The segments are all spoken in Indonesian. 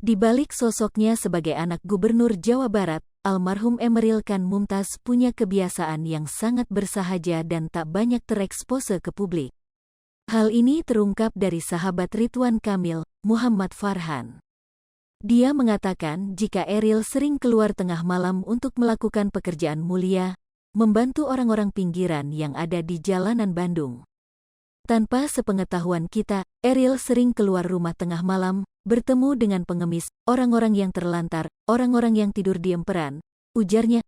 Di balik sosoknya sebagai anak Gubernur Jawa Barat, almarhum Emeril Khan Mumtaz punya kebiasaan yang sangat bersahaja dan tak banyak terekspose ke publik. Hal ini terungkap dari sahabat Ridwan Kamil, Muhammad Farhan. Dia mengatakan jika Eril sering keluar tengah malam untuk melakukan pekerjaan mulia, membantu orang-orang pinggiran yang ada di jalanan Bandung. Tanpa sepengetahuan kita, Eril sering keluar rumah tengah malam, bertemu dengan pengemis, orang-orang yang terlantar, orang-orang yang tidur di emperan, ujarnya.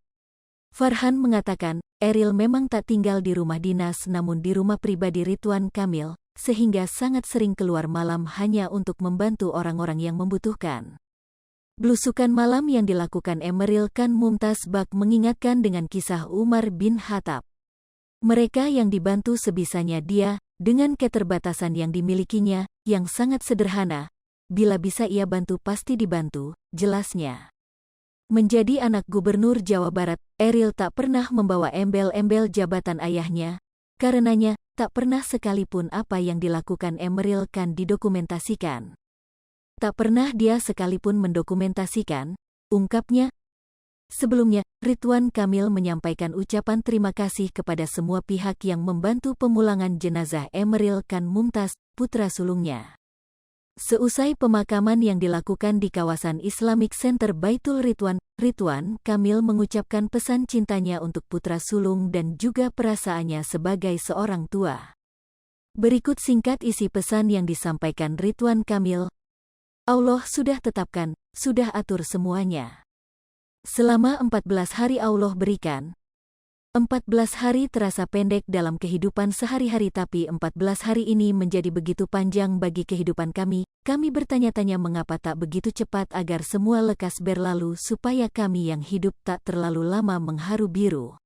Farhan mengatakan, Eril memang tak tinggal di rumah dinas namun di rumah pribadi Ridwan Kamil, sehingga sangat sering keluar malam hanya untuk membantu orang-orang yang membutuhkan. Belusukan malam yang dilakukan Emeril Khan Mumtaz bak mengingatkan dengan kisah Umar bin Khattab. Mereka yang dibantu sebisanya dia, dengan keterbatasan yang dimilikinya, yang sangat sederhana, bila bisa ia bantu pasti dibantu, jelasnya. Menjadi anak Gubernur Jawa Barat, Eril tak pernah membawa embel-embel jabatan ayahnya, karenanya, tak pernah sekalipun apa yang dilakukan Emeril Khan didokumentasikan. Tak pernah dia sekalipun mendokumentasikan, ungkapnya. Sebelumnya, Ridwan Kamil menyampaikan ucapan terima kasih kepada semua pihak yang membantu pemulangan jenazah Emeril Khan Mumtaz, putra sulungnya. Seusai pemakaman yang dilakukan di kawasan Islamic Center Baitul Ridwan Kamil mengucapkan pesan cintanya untuk putra sulung dan juga perasaannya sebagai seorang tua. Berikut singkat isi pesan yang disampaikan Ridwan Kamil. Allah sudah tetapkan, sudah atur semuanya. Selama 14 hari Allah berikan. 14 hari terasa pendek dalam kehidupan sehari-hari tapi 14 hari ini menjadi begitu panjang bagi kehidupan kami. Kami bertanya-tanya mengapa tak begitu cepat agar semua lekas berlalu supaya kami yang hidup tak terlalu lama mengharu biru.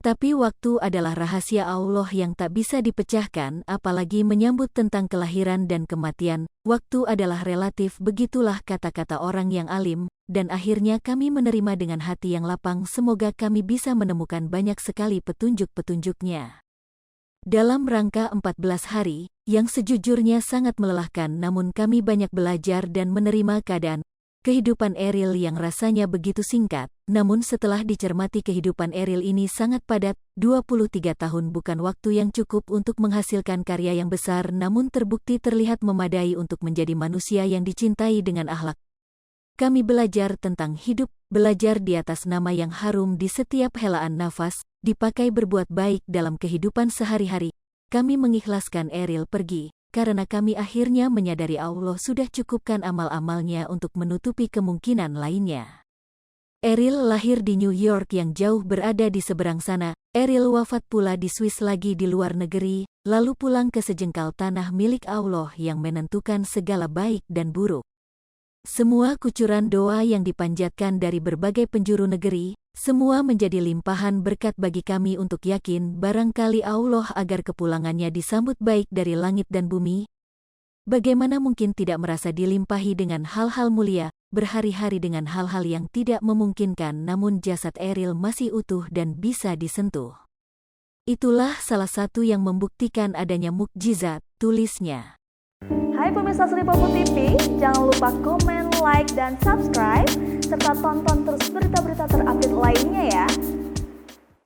Tapi waktu adalah rahasia Allah yang tak bisa dipecahkan, apalagi menyambut tentang kelahiran dan kematian. Waktu adalah relatif, begitulah kata-kata orang yang alim, dan akhirnya kami menerima dengan hati yang lapang. Semoga kami bisa menemukan banyak sekali petunjuk-petunjuknya. Dalam rangka 14 hari, yang sejujurnya sangat melelahkan namun kami banyak belajar dan menerima keadaan kehidupan Eril yang rasanya begitu singkat, namun setelah dicermati kehidupan Eril ini sangat padat, 23 tahun bukan waktu yang cukup untuk menghasilkan karya yang besar namun terbukti terlihat memadai untuk menjadi manusia yang dicintai dengan akhlak. Kami belajar tentang hidup, belajar di atas nama yang harum di setiap helaan nafas, dipakai berbuat baik dalam kehidupan sehari-hari. Kami mengikhlaskan Eril pergi, karena kami akhirnya menyadari Allah sudah cukupkan amal-amalnya untuk menutupi kemungkinan lainnya. Eril lahir di New York yang jauh berada di seberang sana. Eril wafat pula di Swiss lagi di luar negeri, lalu pulang ke sejengkal tanah milik Allah yang menentukan segala baik dan buruk. Semua kucuran doa yang dipanjatkan dari berbagai penjuru negeri, semua menjadi limpahan berkat bagi kami untuk yakin barangkali Allah agar kepulangannya disambut baik dari langit dan bumi. Bagaimana mungkin tidak merasa dilimpahi dengan hal-hal mulia, berhari-hari dengan hal-hal yang tidak memungkinkan namun jasad Eril masih utuh dan bisa disentuh. Itulah salah satu yang membuktikan adanya mukjizat, tulisnya. Hai pemirsa Sri Popo TV, jangan lupa komen, like, dan subscribe, serta tonton terus berita-berita terupdate lainnya ya.